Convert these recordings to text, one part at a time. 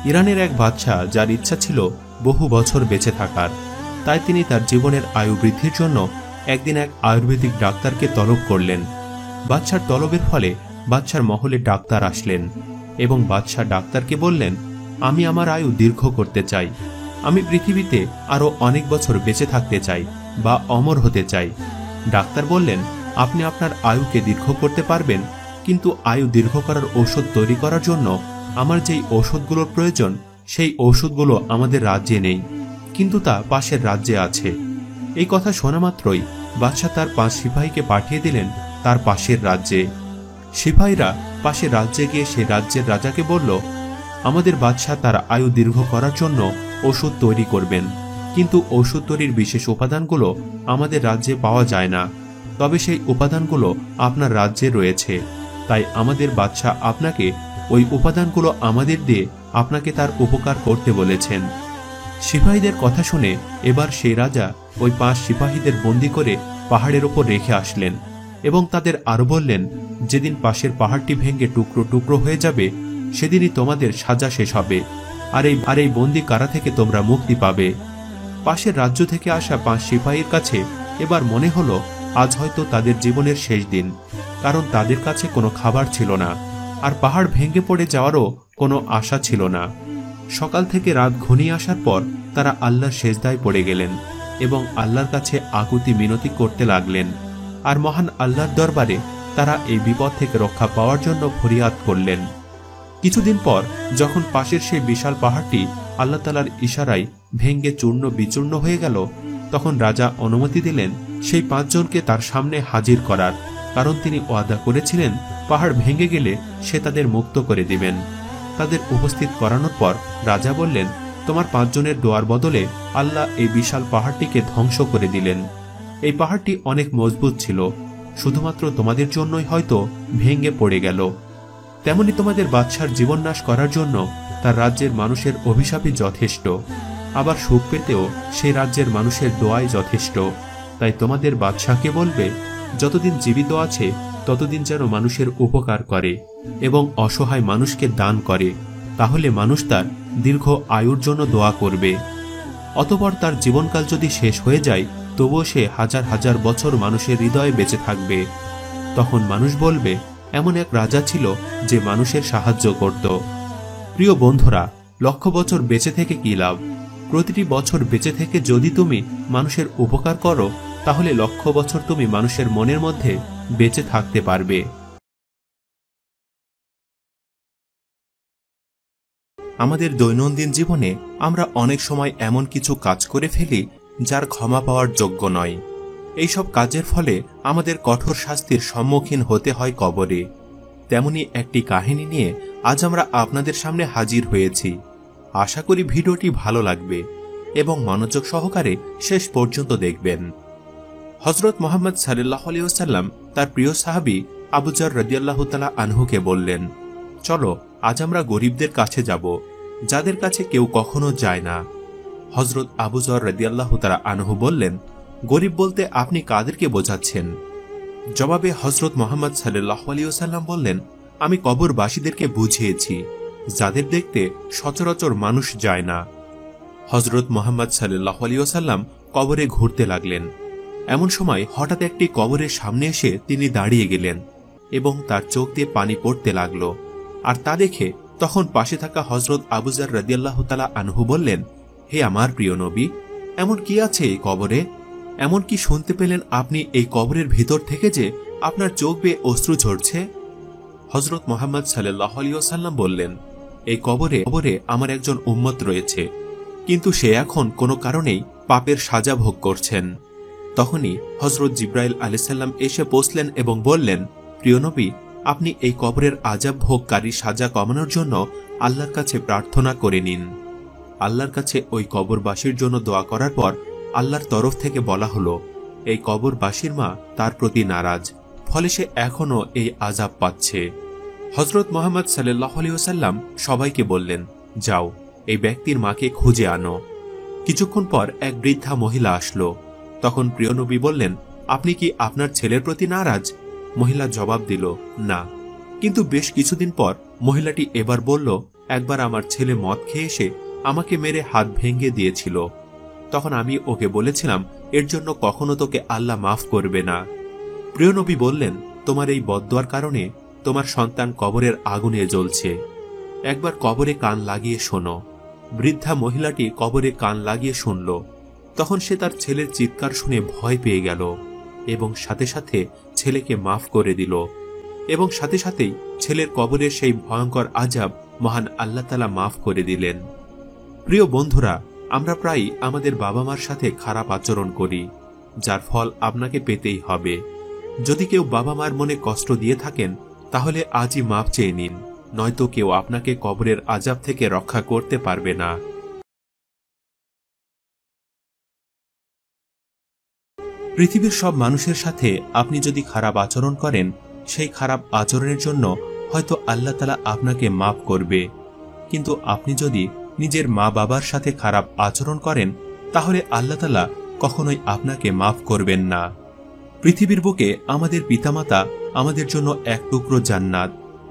ইরানের এক বাদশা যার ইচ্ছা ছিল বহু বছর বেঁচে থাকার, তাই তিনি তার জীবনের আয়ু বৃদ্ধির জন্য একদিন এক আয়ুর্বেদিক ডাক্তারকে তলব করলেন। বাদশার তলবের ফলে বাদশার মহলে ডাক্তার আসলেন এবং বাদশা ডাক্তারকে বললেন, আমি আমার আয়ু দীর্ঘ করতে চাই, আমি পৃথিবীতে আরো অনেক বছর বেঁচে থাকতে চাই বা অমর হতে চাই। ডাক্তার বললেন, আপনি আপনার আয়ুকে দীর্ঘ করতে পারবেন, কিন্তু আয়ু দীর্ঘ করার ঔষধ তৈরি করার জন্য আমার যেই ঔষধগুলোর প্রয়োজন সেই ঔষধগুলো আমাদের রাজ্যে নেই, কিন্তু তা পাশের রাজ্যে আছে। এই কথা শোনা মাত্রই বাদশাহ তার 5 সিপাহীকে পাঠিয়ে দিলেন তার পাশের রাজ্যে। সিপাহীরা পাশের রাজ্যে গিয়ে সে রাজ্যের রাজাকে বলল, আমাদের বাদশাহ তার আয়ু দীর্ঘ করার জন্য ওষুধ তৈরি করবেন, কিন্তু ঔষধ তৈরির বিশেষ উপাদানগুলো আমাদের রাজ্যে পাওয়া যায় না, তবে সেই উপাদানগুলো আপনার রাজ্যে রয়েছে, তাই আমাদের বাদশাহ আপনাকে ওই উপাদানগুলো আমাদের দিয়ে আপনাকে তার উপকার করতে বলেছেন। সিপাহীদের কথা শুনে এবার সেই রাজা ওই 5 সিপাহীদের বন্দী করে পাহাড়ের ওপর রেখে আসলেন এবং তাদের আরো বললেন, যেদিন পাশের পাহাড়টি ভেঙে টুকরো টুকরো হয়ে যাবে সেদিনই তোমাদের সাজা শেষ হবে, আর এই বন্দী কারা থেকে তোমরা মুক্তি পাবে। পাশের রাজ্য থেকে আসা 5 সিপাহীর কাছে এবার মনে হলো আজ হয়তো তাদের জীবনের শেষ দিন, কারণ তাদের কাছে কোনো খাবার ছিল না, আর পাহাড় ভেঙে পড়ে যাওয়ারও কোনো আশা ছিল না। সকাল থেকে রাত ঘনিয়ে আসার পর তারা আল্লাহর সেজদায় পড়ে গেলেন এবং আল্লাহর কাছে আকুতি মিনতি করতে লাগলেন, আর মহান আল্লাহর দরবারে তারা এই বিপদ থেকে রক্ষা পাওয়ার জন্য ফরিয়াদ করলেন। কিছুদিন পর যখন পাশের সেই বিশাল পাহাড়টি আল্লাহ তাআলার ইশারায় ভেঙে চূর্ণ বিচূর্ণ হয়ে গেল, তখন রাজা অনুমতি দিলেন সেই 5 জনকে তার সামনে হাজির করার, কারণ তিনি ওয়াদা করেছিলেন পাহাড় ভেঙে গেলে সে তাদের মুক্ত করে দিবেন। তাদের উপস্থিত করানোর পর রাজা বললেন, তোমার 5 জনের দোয়ার বদলে আল্লাহ এই বিশাল পাহাড়টিকে ধ্বংস করে দিলেন। এই পাহাড়টি অনেক মজবুত ছিল, শুধুমাত্র তোমাদের জন্যই হয়তো ভেঙে পড়ে গেল। তেমনি তোমাদের বাদশার জীবন নাশ করার জন্য তার রাজ্যের মানুষের অভিশাপই যথেষ্ট, আবার সুখ পেতেও সেই রাজ্যের মানুষের দোয়াই যথেষ্ট। তাই তোমাদের বাদশাকে বলবে, যতদিন জীবিত আছে ততদিন যেন মানুষের উপকার করে এবং অসহায় মানুষকে দান করে, তাহলে মানুষ তার দীর্ঘ আয়ুর জন্য দোয়া করবে। অতঃপর তার জীবনকাল যদি শেষ হয়ে যায় তবুও সে হাজার হাজার বছর মানুষের হৃদয়ে বেঁচে থাকবে। তখন মানুষ বলবে, এমন এক রাজা ছিল যে মানুষের সাহায্য করত। প্রিয় বন্ধুরা, লক্ষ বছর বেঁচে থেকে কি লাভ? প্রতিটি বছর বেঁচে থেকে যদি তুমি মানুষের উপকার করো তাহলে লক্ষ বছর তুমি মানুষের মনের মধ্যে বেঁচে থাকতে পারবে। আমাদের দৈনন্দিন জীবনে আমরা অনেক সময় এমন কিছু কাজ করে ফেলি যার ক্ষমা পাওয়ার যোগ্য নয়। এইসব কাজের ফলে আমাদের কঠোর শাস্তির সম্মুখীন হতে হয় কবরে। তেমনি একটি কাহিনী নিয়ে আজ আমরা আপনাদের সামনে হাজির হয়েছি। আশা করি ভিডিওটি ভালো লাগবে এবং মনোযোগ সহকারে শেষ পর্যন্ত দেখবেন। হযরত মুহাম্মদ সাল্লাল্লাহু আলাইহি ওয়াসাল্লাম তার প্রিয় সাহাবী আবু যর রাদিয়াল্লাহু তাআলা আনহুকে বললেন, চলো আজ আমরা গরিবদের কাছে যাব, যাদের কাছে কেউ কখনো যায় না। হযরত আবু যর রাদিয়াল্লাহু তাআলা আনহু বললেন, গরিব বলতে আপনি কাদেরকে বোঝাচ্ছেন? জবাবে হযরত মুহাম্মদ সাল্লাল্লাহু আলাইহি ওয়াসাল্লাম বললেন, আমি কবরবাসীদেরকে বুঝিয়েছি, যাদের দেখতে সচরাচর মানুষ যায় না। হযরত মুহাম্মদ সাল্লাল্লাহু আলাইহি ওয়াসাল্লাম কবরে ঘুরতে লাগলেন। এমন সময় হঠাৎ একটি কবরের সামনে এসে তিনি দাঁড়িয়ে গেলেন এবং তার চোখ দিয়ে পানি পড়তে লাগলো। আর তা দেখে তখন পাশে থাকা হযরত আবু যর রাদিয়াল্লাহু তাআলা আনহু বললেন, হে আমার প্রিয় নবী, এমন কি আছে এই কবরে? এমন কি শুনতে পেলেন আপনি এই কবরের ভিতর থেকে যে আপনার চোখ বেয়ে অশ্রু ঝরছে? হযরত মুহাম্মদ সাল্লাল্লাহু আলাইহি ওয়াসাল্লাম বললেন, এই কবরে আমার একজন উম্মত রয়েছে, কিন্তু সে এখন কোনো কারণেই পাপের সাজা ভোগ করছেন। তখনই হযরত জিবরাইল আলাইহিস সালাম এসে পৌঁছলেন এবং বললেন, প্রিয় নবী, আপনি এই কবরের আযাব ভোগকারী সাজা কমানোর জন্য আল্লাহর কাছে প্রার্থনা করে নিন। আল্লাহর কাছে ওই কবরবাসীর জন্য দোয়া করার পর আল্লাহর তরফ থেকে বলা হলো, এই কবরবাসীর মা তার প্রতি নারাজ, ফলে সে এখনো এই আযাব পাচ্ছে। হযরত মুহাম্মদ সাল্লাল্লাহু আলাইহি ওয়াসাল্লাম সবাইকে বললেন, যাও এই ব্যক্তির মাকে খুঁজে আনো। কিছুক্ষণ পর এক বৃদ্ধা মহিলা আসলো। তখন প্রিয় নবী বললেন, আপনি কি আপনার ছেলের প্রতি নারাজ? মহিলা জবাব দিল, না। কিন্তু বেশ কিছুদিন পর মহিলাটি এবার বলল, একবার আমার ছেলে মদ খেয়ে এসে আমাকে মেরে হাত ভেঙে দিয়েছিল। তখন আমি ওকে বলেছিলাম, এর জন্য কখনো তোকে আল্লাহ মাফ করবে না। প্রিয় নবী বললেন, তোমার এই বদদুয়ার কারণে তোমার সন্তান কবরের আগুনে জ্বলছে। একবার কবরে কান লাগিয়ে শোনো। বৃদ্ধা মহিলাটি কবরে কান লাগিয়ে শুনল। তখন সে তার ছেলের চিৎকার শুনে ভয় পেয়ে গেল এবং সাথে সাথে ছেলেকে মাফ করে দিল, এবং সাথে সাথেই ছেলের কবরের সেই ভয়ঙ্কর আযাব মহান আল্লাহ তাআলা মাফ করে দিলেন। প্রিয় বন্ধুরা, আমরা প্রায়ই আমাদের বাবা মার সাথে খারাপ আচরণ করি, যার ফল আপনাকে পেতেই হবে। যদি কেউ বাবা মার মনে কষ্ট দিয়ে থাকেন, তাহলে আজই মাফ চেয়ে নিন, নয়তো কেউ আপনাকে কবরের আযাব থেকে রক্ষা করতে পারবে না। পৃথিবীর সব মানুষের সাথে আপনি যদি খারাপ আচরণ করেন, সেই খারাপ আচরণের জন্য হয়তো আল্লাহ তাআলা আপনাকে মাফ করবে, কিন্তু আপনি যদি নিজের মা বাবার সাথে খারাপ আচরণ করেন, তাহলে আল্লাহ তাআলা কখনোই আপনাকে মাফ করবেন না। পৃথিবীর বুকে আমাদের পিতামাতা আমাদের জন্য এক টুকরো জান্নাত,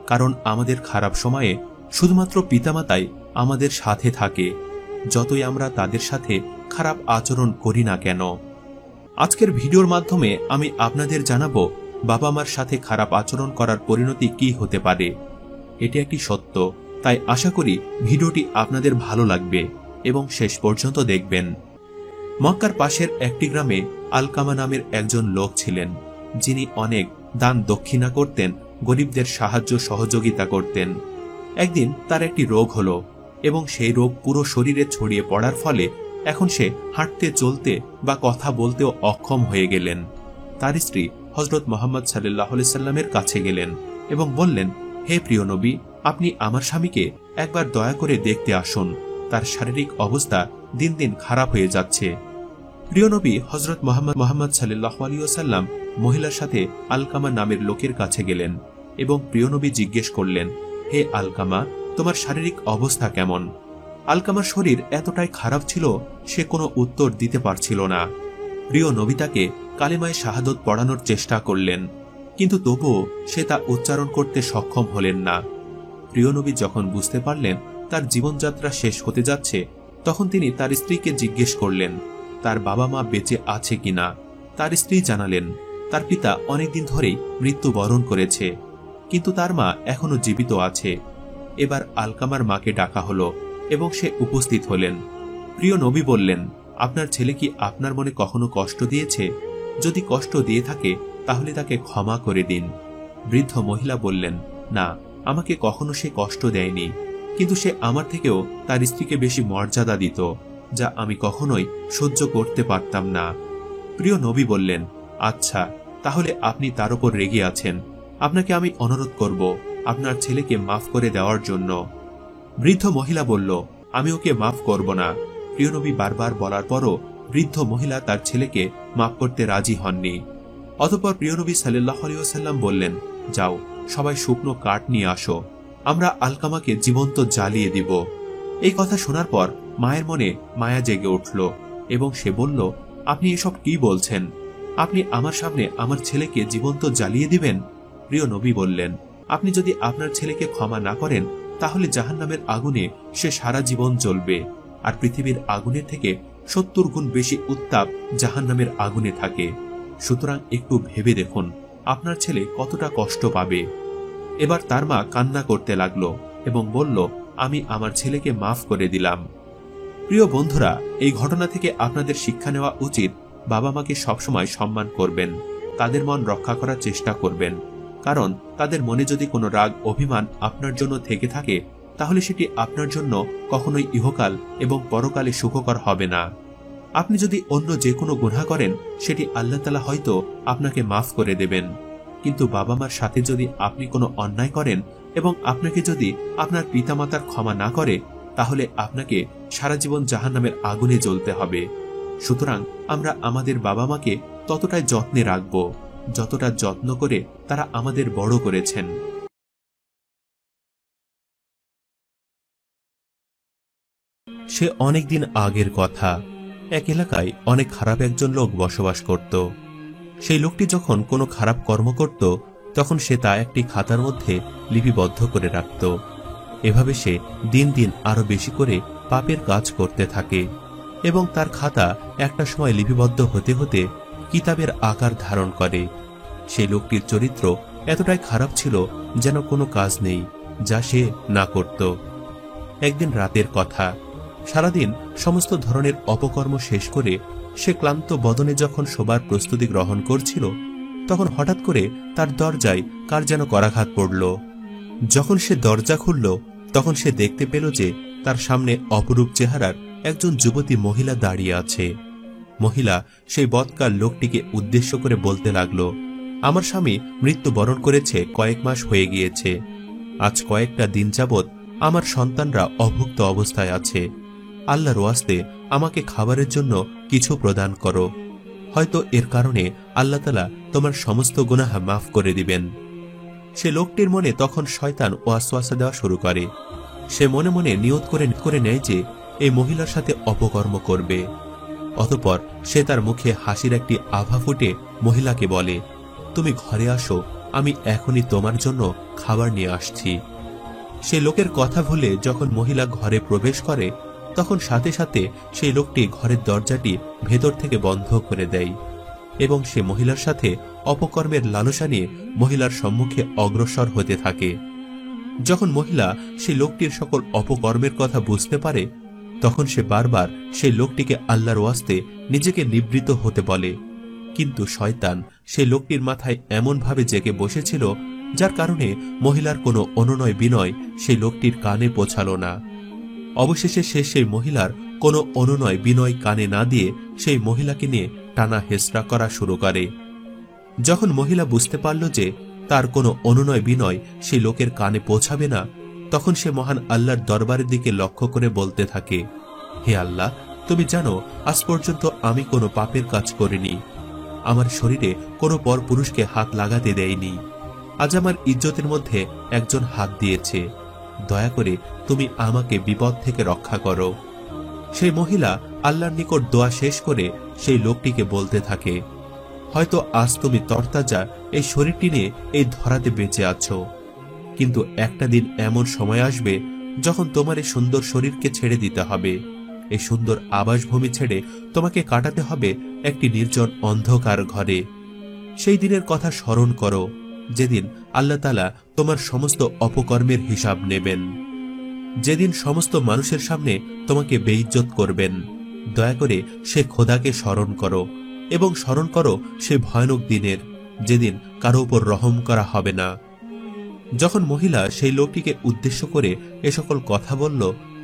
কারণ আমাদের খারাপ সময়ে শুধুমাত্র পিতামাতাই আমাদের সাথে থাকে, যতই আমরা তাদের সাথে খারাপ আচরণ করি না কেন। আজকের ভিডিওর মাধ্যমে আমি আপনাদের জানাবো বাবা মার সাথে খারাপ আচরণ করার পরিণতি কি হতে পারে। এটি একটি সত্য, তাই আশা করি ভিডিওটি আপনাদের ভালো লাগবে এবং শেষ পর্যন্ত দেখবেন। মক্কার পাশের একটি গ্রামে আলকামা নামের একজন লোক ছিলেন, যিনি অনেক দান দক্ষিণা করতেন, গরিবদের সাহায্য সহযোগিতা করতেন। একদিন তার একটি রোগ হলো এবং সেই রোগ পুরো শরীরে ছড়িয়ে পড়ার ফলে এখন সে হাঁটতে চলতে বা কথা বলতেও অক্ষম হয়ে গেলেন। তার স্ত্রী হযরত মুহাম্মদ সাল্লাল্লাহু আলাইহি সাল্লামের কাছে গেলেন এবং বললেন, হে প্রিয় নবী, আপনি আমার স্বামীকে একবার দয়া করে দেখতে আসুন, তার শারীরিক অবস্থা দিন দিন খারাপ হয়ে যাচ্ছে। প্রিয় নবী হযরত মুহাম্মদ সাল্লাল্লাহু আলাইহি ওয়াসাল্লাম মহিলার সাথে আলকামা নামের লোকের কাছে গেলেন এবং প্রিয় নবী জিজ্ঞেস করলেন, হে আলকামা, তোমার শারীরিক অবস্থা কেমন? আলকামার শরীর এতটাই খারাপ ছিল, সে কোনো উত্তর দিতে পারছিল না। প্রিয় নবী তাকে কালেমায়ে শাহাদত পড়ানোর চেষ্টা করলেন, কিন্তু তবুও সে তা উচ্চারণ করতে সক্ষম হলেন না। প্রিয় নবী যখন বুঝতে পারলেন তার জীবনযাত্রা শেষ হতে যাচ্ছে, তখন তিনি তার স্ত্রীকে জিজ্ঞেস করলেন তার বাবা মা বেঁচে আছে কিনা। তার স্ত্রী জানালেন তার পিতা অনেকদিন ধরেই মৃত্যুবরণ করেছে, কিন্তু তার মা এখনো জীবিত আছে। এবার আলকামার মাকে ডাকা হলো এবং সে উপস্থিত হলেন। প্রিয় নবী বললেন, আপনার ছেলে কি আপনার মনে কখনো কষ্ট দিয়েছে? যদি কষ্ট দিয়ে থাকে তাহলে তাকে ক্ষমা করে দিন। বৃদ্ধ মহিলা বললেন, না, আমাকে কখনো সে কষ্ট দেয়নি, কিন্তু সে আমার থেকেও তার স্ত্রীকে বেশি মর্যাদা দিত, যা আমি কখনোই সহ্য করতে পারতাম না। প্রিয় নবী বললেন, আচ্ছা, তাহলে আপনি তার উপর রেগে আছেন। আপনাকে আমি অনুরোধ করব আপনার ছেলেকে মাফ করে দেওয়ার জন্য। বৃদ্ধ মহিলা বলল, আমি ওকে মাফ করব না। প্রিয় নবী বারবার বলার পরও বৃদ্ধ মহিলা তার ছেলেকে মাফ করতে রাজি হননি। অতঃপর প্রিয় নবী সাল্লাল্লাহু আলাইহি ওয়াসাল্লাম বললেন, যাও, সবাই শুকনো কাঠ নিয়ে আসো, আমরা আলকামাকে জীবন্ত জ্বালিয়ে দিব। এই কথা শোনার পর মায়ের মনে মায়া জেগে উঠল এবং সে বলল, আপনি এসব কি বলছেন? আপনি আমার সামনে আমার ছেলেকে জীবন্ত জ্বালিয়ে দিবেন? প্রিয় নবী বললেন, আপনি যদি আপনার ছেলেকে ক্ষমা না করেন, তাহলে জাহান্নামের আগুনে সে সারা জীবন জ্বলবে, আর পৃথিবীর আগুনের থেকে 70 গুণ বেশি উত্তাপ জাহান্নামের আগুনে থাকে। সুতরাং একটু ভেবে দেখুন আপনার ছেলে কতটা কষ্ট পাবে। এবার তার মা কান্না করতে লাগলো এবং বলল, আমি আমার ছেলেকে মাফ করে দিলাম। প্রিয় বন্ধুরা, এই ঘটনা থেকে আপনাদের শিক্ষা নেওয়া উচিত, বাবা মাকে সবসময় সম্মান করবেন, তাদের মন রক্ষা করার চেষ্টা করবেন, কারণ তাদের মনে যদি কোনো রাগ অভিমান আপনার জন্য থেকে থাকে, তাহলে সেটি আপনার জন্য কখনোই ইহকাল এবং পরকালে সুখকর হবে না। আপনি যদি অন্য যে কোনো গুনাহ করেন, সেটি আল্লাহ তাআলা হয়তো আপনাকে মাফ করে দেবেন, কিন্তু বাবা মার সাথে যদি আপনি কোনো অন্যায় করেন এবং আপনাকে যদি আপনার পিতামাতার ক্ষমা না করে, তাহলে আপনাকে সারা জীবন জাহান্নামের আগুনে জ্বলতে হবে। সুতরাং আমরা আমাদের বাবা মাকে ততটাই যত্নে রাখব, যতটা যত্ন করে তারা আমাদের বড় করেছেন। সে অনেকদিন আগের কথা। এক এলাকায় অনেক খারাপ একজন লোক বসবাস করত। সেই লোকটি যখন কোনো খারাপ কর্ম করত, তখন সে তা একটি খাতার মধ্যে লিপিবদ্ধ করে রাখত। এভাবে সে দিন দিন আরো বেশি করে পাপের কাজ করতে থাকে এবং তার খাতা একটা সময় লিপিবদ্ধ হতে হতে কিতাবের আকার ধারণ করে। সেই লোকটির চরিত্র এতটাই খারাপ ছিল যেন কোনো কাজ নেই যা সে না করত। একদিন রাতের কথা, সারাদিন সমস্ত ধরনের অপকর্ম শেষ করে সে ক্লান্ত বদনে যখন শোবার প্রস্তুতি গ্রহণ করছিল, তখন হঠাৎ করে তার দরজায় কার যেন করাঘাত পড়ল। যখন সে দরজা খুলল, তখন সে দেখতে পেল যে তার সামনে অপরূপ চেহারার একজন যুবতী মহিলা দাঁড়িয়ে আছে। মহিলা সেই বদকার লোকটিকে উদ্দেশ্য করে বলতে লাগল, আমার স্বামী মৃত্যুবরণ করেছে, কয়েক মাস হয়ে গিয়েছে। আজ কয়েকটা দিন যাবৎ আমার সন্তানরা অভুক্ত অবস্থায় আছে। আল্লাহর ওয়াস্তে আমাকে খাবারের জন্য কিছু প্রদান করো, হয়তো এর কারণে আল্লাহ তাআলা তোমার সমস্ত গুনাহ মাফ করে দিবেন। সে লোকটির মনে তখন শয়তান ওয়াসওয়াসা দেওয়া শুরু করে। সে মনে মনে নিয়ত করে নেয় যে এই মহিলার সাথে অপকর্ম করবে। অতঃপর সে তার মুখে হাসির একটি আভা ফুটে মহিলাকে বলে, তুমি ঘরে আসো, আমি এখনই তোমার জন্য খাবার নিয়ে আসছি। সে লোকের কথা ভুলে যখন মহিলা ঘরে প্রবেশ করে, তখন সাথে সাথে সেই লোকটি ঘরের দরজাটি ভেতর থেকে বন্ধ করে দেয় এবং সে মহিলার সাথে অপকর্মের লালসা নিয়ে মহিলার সম্মুখে অগ্রসর হতে থাকে। যখন মহিলা সেই লোকটির সকল অপকর্মের কথা বুঝতে পারে, তখন সে বারবার সেই লোকটিকে আল্লাহর ওয়াস্তে নিজেকে নিবৃত হতে বলে, কিন্তু শয়তান সেই লোকটির মাথায় এমনভাবে জেগে বসেছিল যার কারণে মহিলার কোনো অনুনয় বিনয় সেই লোকটির কানে পৌঁছাল না। অবশেষে সে সেই মহিলার কোনো অনুনয় বিনয় কানে না দিয়ে সেই মহিলাকে নিয়ে টানা হেঁচড়া করা শুরু করে। যখন মহিলা বুঝতে পারল যে তার কোনো অনুনয় বিনয় সেই লোকের কানে পৌঁছাবে না, তখন সে মহান আল্লাহর দরবারের দিকে লক্ষ্য করে বলতে থাকে, হে আল্লাহ, তুমি জানো আজ পর্যন্ত আমি কোনো পাপের কাজ করিনি, আমার শরীরে কোনো পরপুরুষকে হাত লাগাতে দেয়নি। আজ আমার ইজ্জতের মধ্যে একজন হাত দিয়েছে, দয়া করে তুমি আমাকে বিপদ থেকে রক্ষা করো। সেই মহিলা আল্লাহর নিকট দোয়া শেষ করে সেই লোকটিকে বলতে থাকে, হয়তো আজ তুমি তরতাজা এই শরীরটি নিয়ে এই ধরাতে বেঁচে আছো, কিন্তু একটা দিন এমন সময় আসবে যখন তোমার এই সুন্দর শরীরকে ছেড়ে দিতে হবে। এই সুন্দর আবাসভূমি ছেড়ে তোমাকে কাটাতে হবে একটি নির্জন অন্ধকার ঘরে। সেই দিনের কথা স্মরণ করো যেদিন আল্লাহ তাআলা তোমার সমস্ত অপকর্মের হিসাব নেবেন, যেদিন সমস্ত মানুষের সামনে তোমাকে বেইজ্জত করবেন। দয়া করে সে খোদাকে স্মরণ করো এবং স্মরণ করো সে ভয়ানক দিনের, যেদিন কারো উপর রহম করা হবে না। যখন মহিলা সেই লোকটিকে উদ্দেশ্য করে এ সকল কথা বলল,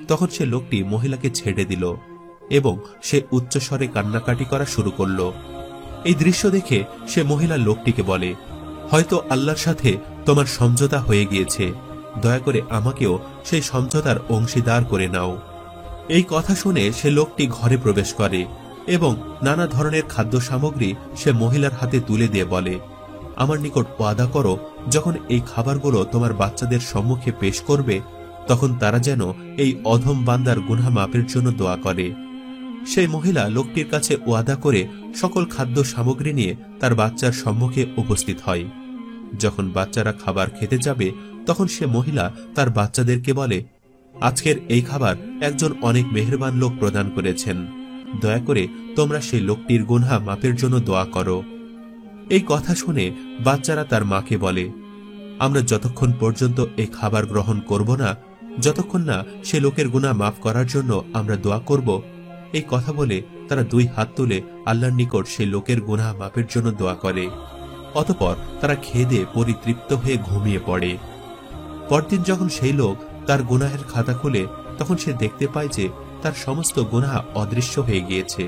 তখন সে লোকটি মহিলাকে ছেড়ে দিল এবং সে উচ্চস্বরে কান্নাকাটি করা শুরু করল। এই দৃশ্য দেখে সে মহিলা লোকটিকে বলে, হয়তো আল্লাহর সাথে তোমার সমঝোতা হয়ে গিয়েছে, দয়া করে আমাকেও সেই সমঝোতার অংশীদার করে নাও। এই কথা শুনে সে লোকটি ঘরে প্রবেশ করে এবং নানা ধরনের খাদ্য সামগ্রী সে মহিলার হাতে তুলে দিয়ে বলে, আমার নিকট ওয়াদা করো, যখন এই খাবারগুলো তোমার বাচ্চাদের সম্মুখে পেশ করবে, তখন তারা যেন এই অধম বান্দার গুনাহ মাপের জন্য দোয়া করে। সেই মহিলা লোকটির কাছে ওয়াদা করে সকল খাদ্য সামগ্রী নিয়ে তার বাচ্চার সম্মুখে উপস্থিত হয়। যখন বাচ্চারা খাবার খেতে যাবে, তখন সে মহিলা তার বাচ্চাদেরকে বলে, আজকের এই খাবার একজন অনেক মেহেরবান লোক প্রদান করেছেন, দয়া করে তোমরা সেই লোকটির গুনাহ মাপের জন্য দোয়া করো। এই কথা শুনে বাচ্চারা তার মাকে বলে, আমরা যতক্ষণ পর্যন্ত এই খাবার গ্রহণ করব না, যতক্ষণ না সে লোকের গুনাহ মাফ করার জন্য আমরা দোয়া করব। এই কথা বলে তারা দুই হাত তুলে আল্লাহর নিকট সেই লোকের গুনাহ মাফের জন্য দোয়া করে। অতঃপর তারা খেয়ে দিয়ে পরিতৃপ্ত হয়ে ঘুমিয়ে পড়ে। পরদিন যখন সেই লোক তার গুনাহের খাতা খুলে, তখন সে দেখতে পায় যে তার সমস্ত গুনাহ অদৃশ্য হয়ে গিয়েছে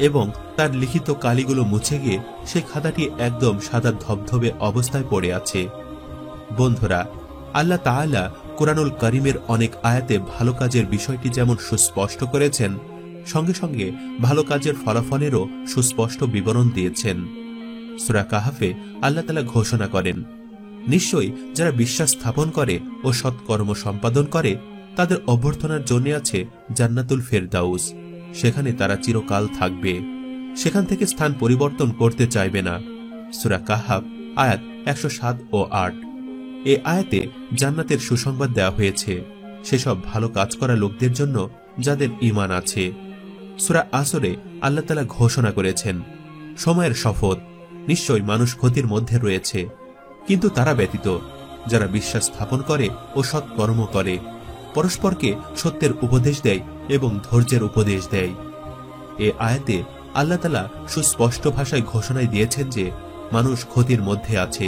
এবং তার লিখিত কালিগুলো মুছে গিয়ে সেই খাতাটি একদম সাদা ধবধবে অবস্থায় পড়ে আছে। বন্ধুরা, আল্লাহ তাআলা কুরআনুল কারীমের অনেক আয়াতে ভালো কাজের বিষয়টি যেমন সুস্পষ্ট করেছেন, সঙ্গে সঙ্গে ভালো কাজের ফলাফলেরও সুস্পষ্ট বিবরণ দিয়েছেন। সূরা কাহফে আল্লাহ তাআলা ঘোষণা করেন, নিশ্চয়ই যারা বিশ্বাস স্থাপন করে ও সৎকর্ম সম্পাদন করে, তাদের অভ্যর্থনার জন্য আছে জান্নাতুল ফেরদাউস, সেখানে তারা চিরকাল থাকবে, সেখান থেকে স্থান পরিবর্তন করতে চাইবে না। সূরা কাহফ আয়াত 107 ও 8। এই আয়াতে জান্নাতের সুসংবাদ দেওয়া হয়েছে সেসব ভালো কাজ করা লোকদের জন্য যাদের ঈমান আছে। সূরা আসরে আল্লাহ তাআলা ঘোষণা করেছেন, সময়ের শপথ, নিশ্চয় মানুষ ক্ষতির মধ্যে রয়েছে, কিন্তু তারা ব্যতীত যারা বিশ্বাস স্থাপন করে ও সৎকর্ম করে, পরস্পরকে সত্যের উপদেশ দেয় এবং ধৈর্যের উপদেশ দেয়। এ আয়াতে আল্লাহ তাআলা সুস্পষ্ট ভাষায় ঘোষণায় দিয়েছেন যে মানুষ ক্ষতির মধ্যে আছে।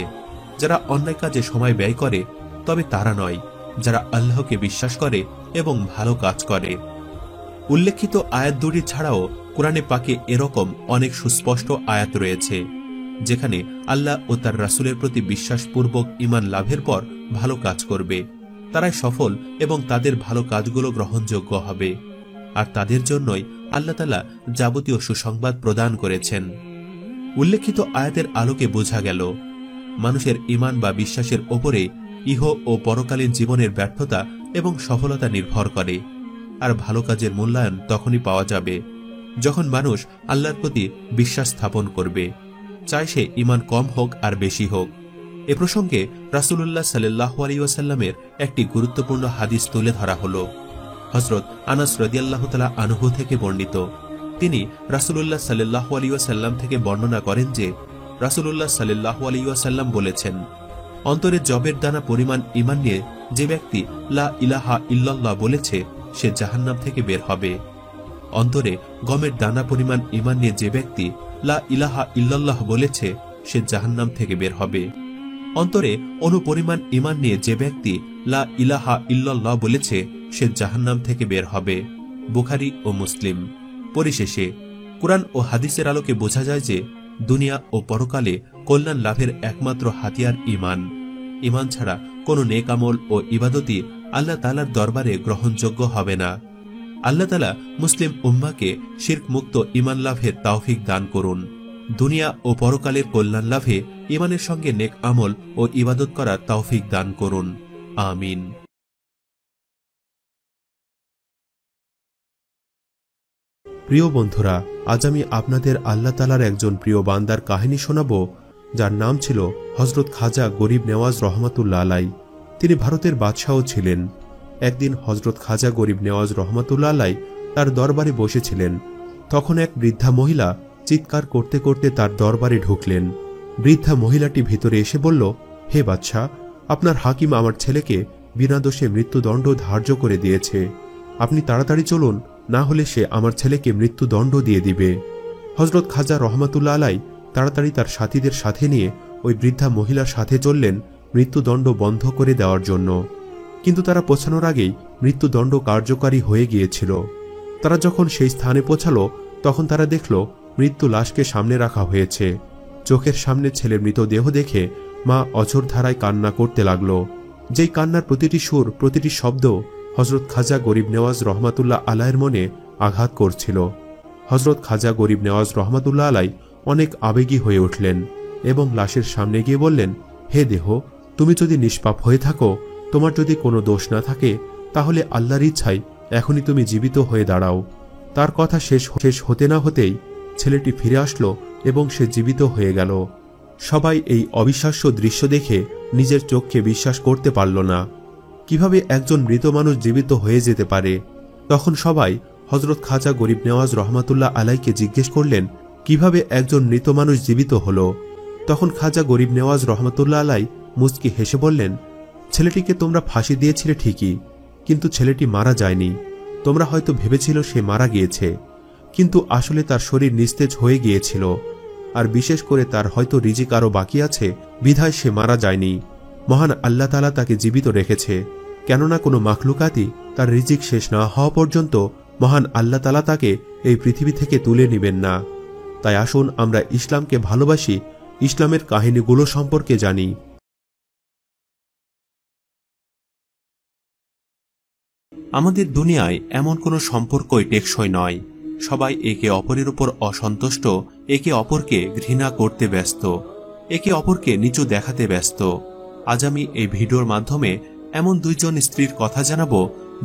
যারা অন্যায় কাজে সময় ব্যয় করে তবে তারা নয়, যারা আল্লাহকে বিশ্বাস করে এবং ভালো কাজ করে। উল্লেখিত আয়াত দুটি ছাড়াও কোরআনে পাকে এরকম অনেক সুস্পষ্ট আয়াত রয়েছে যেখানে আল্লাহ ও তার রাসূলের প্রতি বিশ্বাসপূর্বক ঈমান লাভের পর ভালো কাজ করবে, তারাই সফল এবং তাদের ভালো কাজগুলো গ্রহণযোগ্য হবে, আর তাদের জন্যই আল্লাহ তাআলা যাবতীয় সুসংবাদ প্রদান করেছেন। উল্লেখিত আয়াতের আলোকে বোঝা গেল মানুষের ঈমান বা বিশ্বাসের ওপরে ইহ ও পরকালীন জীবনের ব্যর্থতা এবং সফলতা নির্ভর করে, আর ভালো কাজের মূল্যায়ন তখনই পাওয়া যাবে যখন মানুষ আল্লাহর প্রতি বিশ্বাস স্থাপন করবে, চাই সে ঈমান কম হোক আর বেশি হোক। এ প্রসঙ্গে রাসূলুল্লাহ সাল্লাল্লাহু আলাইহি ওয়াসাল্লামের একটি গুরুত্বপূর্ণ হাদিস তুলে ধরা হলো। হযরত আনাস রাদিয়াল্লাহু তাআলা আনহু থেকে বর্ণিত, তিনি রাসূলুল্লাহ সাল্লাল্লাহু আলাইহি ওয়াসাল্লাম থেকে বর্ণনা করেন যে রাসূলুল্লাহ সাল্লাল্লাহু আলাইহি ওয়াসাল্লাম বলেছেন, অন্তরে জবের দানা পরিমাণ ঈমান নিয়ে যে ব্যক্তি লা ইলাহা ইল্লাল্লাহ বলেছে সে জাহান্নাম থেকে বের হবে। অন্তরে গমের দানা পরিমাণ ঈমান নিয়ে যে ব্যক্তি লা ইলাহা ইল্লাল্লাহ বলেছে সে জাহান্নাম থেকে বের হবে। অন্তরে অনুপরিমাণ ঈমান নিয়ে যে ব্যক্তি লা ইলাহা ইল্লাল্লাহ বলেছে সে জাহান্নাম থেকে বের হবে। বুখারী ও মুসলিম। পরিশেষে কুরআন ও হাদিসের আলোকে বোঝা যায় যে দুনিয়া ও পরকালে কল্যাণ লাভের একমাত্র হাতিয়ার ঈমান। ঈমান ছাড়া কোনো নেক আমল ও ইবাদতই আল্লাহ তাআলার দরবারে গ্রহণযোগ্য হবে না। আল্লাহ তাআলা মুসলিম উম্মাহকে শিরক মুক্ত ঈমান লাভের তৌফিক দান করুন। দুনিয়া ও পরকালের কল্যাণ লাভে ঈমানের সঙ্গে নেক আমল ও ইবাদত করার তৌফিক দান করুন। আমিন। প্রিয় বন্ধুরা, আজ আমি আপনাদের আল্লাহ তাআলার একজন প্রিয় বান্দার কাহিনী শোনাব, যার নাম ছিল হযরত খাজা গরিব নেওয়াজ রহমাতুল্লাহ আলাইহি। তিনি ভারতের বাদশাহ ছিলেন। একদিন হযরত খাজা গরিব নেওয়াজ রহমাতুল্লাহ আলাইহি তার দরবারে বসেছিলেন। তখন এক বৃদ্ধা মহিলা চিৎকার করতে করতে তার দরবারে ঢুকলেন। বৃদ্ধা মহিলাটি ভিতরে এসে বলল, হে বাদশাহ, আপনার হাকিম আমার ছেলেকে বিনা দোষে মৃত্যুদণ্ড ধার্য করে দিয়েছে। আপনি তাড়াতাড়ি চলুন, না হলে সে আমার ছেলেকে মৃত্যুদণ্ড দিয়ে দিবে। হযরত খাজা রহমাতুল্লাহ আলাইহি তাড়াতাড়ি তার সাথীদের সাথে নিয়ে ওই বৃদ্ধা মহিলার সাথে চললেন মৃত্যুদণ্ড বন্ধ করে দেওয়ার জন্য। কিন্তু তারা পৌঁছানোর আগেই মৃত্যুদণ্ড কার্যকারী হয়ে গিয়েছিল। তারা যখন সেই স্থানে পৌঁছালো তখন তারা দেখল মৃত্যু লাশকে সামনে রাখা হয়েছে। চোখের সামনে ছেলের মৃতদেহ দেখে মা অঝোর ধারায় কান্না করতে লাগল। যেই কান্নার প্রতিটি সুর, প্রতিটি শব্দ হযরত খাজা গরিব নেওয়াজ রহমাতুল্লাহ আলাইহির মনে আঘাত করছিল। হযরত খাজা গরিব নেওয়াজ রহমাতুল্লাহ আলাইহি অনেক আবেগী হয়ে উঠলেন এবং লাশের সামনে গিয়ে বললেন, হে দেহ, তুমি যদি নিষ্পাপ হয়ে থাকো, তোমার যদি কোনো দোষ না থাকে, তাহলে আল্লাহর ইচ্ছায় এখনই তুমি জীবিত হয়ে দাঁড়াও। তার কথা শেষ হতে না হতেই ছেলেটি ফিরে আসলো এবং সে জীবিত হয়ে গেল। সবাই এই অবিশ্বাস্য দৃশ্য দেখে নিজের চোখকে বিশ্বাস করতে পারল না। কিভাবে একজন মৃত মানুষ জীবিত হয়ে যেতে পারে? তখন সবাই হযরত খাজা গরিব নেওয়াজ রহমাতুল্লাহ আলাইহিকে জিজ্ঞেস করলেন, কিভাবে একজন মৃত মানুষ জীবিত হলো? তখন খাজা গরিব নেওয়াজ রহমাতুল্লাহ আলাইহি মুচকি হেসে বললেন, ছেলেটিকে তোমরা ফাঁসি দিয়েছিলে ঠিকই, কিন্তু ছেলেটি মারা যায়নি। তোমরা হয়তো ভেবেছিল সে মারা গিয়েছে, কিন্তু আসলে তার শরীর নিস্তেজ হয়ে গিয়েছিল, আর বিশেষ করে তার হয়তো রিজিক আরও বাকি আছে, বিধায় সে মারা যায়নি। মহান আল্লাহ তাআলা তাকে জীবিত রেখেছে, কেননা কোনো মাখলুকাতই তার রিজিক শেষ না হওয়া পর্যন্ত মহান আল্লাহ তাআলা তাকে এই পৃথিবী থেকে তুলে নেবেন না। তাই আসুন আমরা ইসলামকে ভালোবাসি, ইসলামের কাহিনীগুলো সম্পর্কে জানি। আমাদের দুনিয়ায় এমন কোনো সম্পর্কই টেকসই নয়। সবাই একে অপরের উপর অসন্তুষ্ট, একে অপরকে ঘৃণা করতে ব্যস্ত, একে অপরকে নিচু দেখাতে ব্যস্ত। আজ আমি এই ভিডিওর মাধ্যমে এমন দুইজন স্ত্রীর কথা জানাবো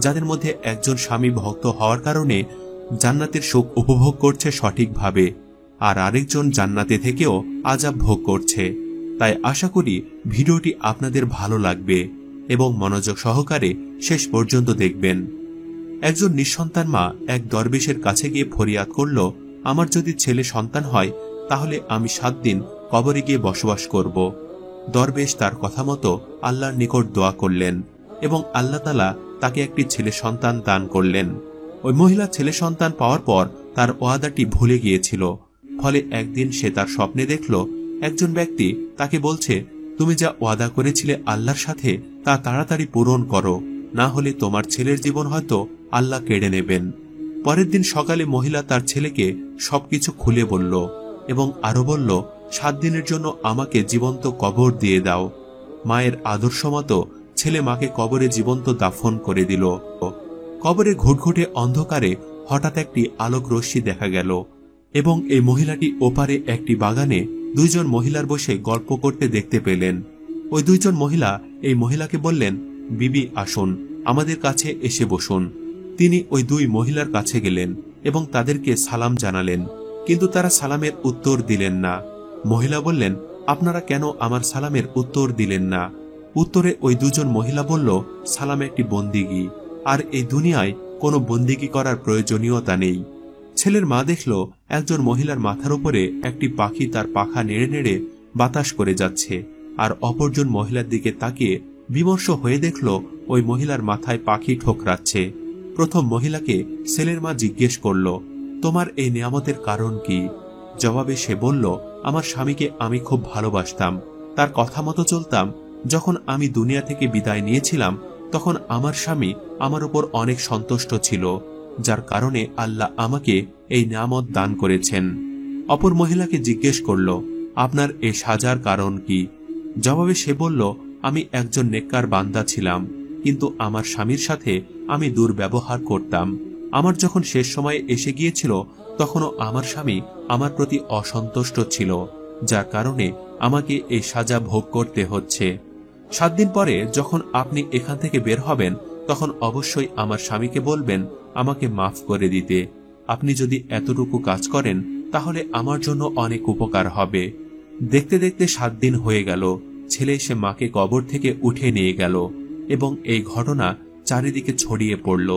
যাদের মধ্যে একজন স্বামী ভক্ত হওয়ার কারণে জান্নাতের সুখ উপভোগ করছে সঠিকভাবে, আর আরেকজন জান্নাতে থেকেও আযাব ভোগ করছে। তাই আশা করি ভিডিওটি আপনাদের ভালো লাগবে এবং মনোযোগ সহকারে শেষ পর্যন্ত দেখবেন। একজন নিঃসন্তান মা এক দরবেশের কাছে গিয়ে ফরিয়াদ করল, আমার যদি ছেলে সন্তান হয় তাহলে আমি 7 দিন কবরে গিয়ে বসবাস করব। দরবেশ তার কথা মতো আল্লাহর নিকট দোয়া করলেন এবং আল্লাহ তাআলা তাকে একটি ছেলে সন্তান দান করলেন। ওই মহিলা ছেলে সন্তান পাওয়ার পর তার ওয়াদাটি ভুলে গিয়েছিল। ফলে একদিন সে তার স্বপ্নে দেখল একজন ব্যক্তি তাকে বলছে, তুমি যা ওয়াদা করেছিলে আল্লাহর সাথে তা তাড়াতাড়ি পূরণ করো, না হলে তোমার ছেলের জীবন হয়তো আল্লাহ কেড়ে নেবেন। পরের দিন সকালে মহিলা তার ছেলেকে সবকিছু খুলে বলল এবং আরো বলল, 7 দিনের জন্য আমাকে জীবন্ত কবর দিয়ে দাও। মায়ের আদর্শ মতো ছেলে মাকে কবরে জীবন্ত দাফন করে দিল। কবরে ঘুটঘুটে অন্ধকারে হঠাৎ একটি আলোক রশ্মি দেখা গেল এবং এই মহিলাটি ওপারে একটি বাগানে 2 জন মহিলার বসে গল্প করতে দেখতে পেলেন। ওই 2 জন মহিলা এই মহিলাকে বললেন, বিবি আসুন, আমাদের কাছে এসে বসুন। তিনি ওই 2 মহিলার কাছে গেলেন এবং তাদেরকে সালাম জানালেন, কিন্তু তারা সালামের উত্তর দিলেন না। মহিলা বললেন, আপনারা কেন আমার সালামের উত্তর দিলেন না? উত্তরে ওই 2 জন মহিলা বলল, সালাম একটি বন্দিগি, আর এই দুনিয়ায় কোনো বন্দিগি করার প্রয়োজনীয়তা নেই। ছেলের মা দেখল একজন মহিলার মাথার উপরে একটি পাখি তার পাখা নেড়ে নেড়ে বাতাস করে যাচ্ছে, আর অপরজন মহিলার দিকে তাকিয়ে বিমর্ষ হয়ে দেখল ওই মহিলার মাথায় পাখি ঠোকরাচ্ছে। প্রথম মহিলাকে ছেলের মা জিজ্ঞেস করল, তোমার এই নিয়ামতের কারণ কি? জবাবে সে বলল, আমার স্বামীকে আমি খুব ভালোবাসতাম, তার কথা মতো চলতাম। যখন আমি দুনিয়া থেকে বিদায় নিয়েছিলাম তখন আমার স্বামী আমার উপর অনেক সন্তুষ্ট ছিল, যার কারণে আল্লাহ আমাকে এই নিয়ামত দান করেছেন। অপর মহিলাকে জিজ্ঞেস করল, আপনার এই সাজার কারণ কি? জবাবে সে বলল, আমি একজন নেককার বান্দা ছিলাম, কিন্তু আমার স্বামীর সাথে আমি দুর্ব্যবহার করতাম। আমার যখন শেষ সময়ে এসে গিয়েছিল তখনও আমার স্বামী আমার প্রতি অসন্তুষ্ট ছিল, যার কারণে আমাকে এই সাজা ভোগ করতে হচ্ছে। 7 দিন পরে যখন আপনি এখান থেকে বের হবেন তখন অবশ্যই আমার স্বামীকে বলবেন আমাকে মাফ করে দিতে। আপনি যদি এতটুকু কাজ করেন তাহলে আমার জন্য অনেক উপকার হবে। দেখতে দেখতে 7 দিন হয়ে গেল। ছেলে এসে মাকে কবর থেকে উঠে নিয়ে গেল এবং এই ঘটনা চারিদিকে ছড়িয়ে পড়ল।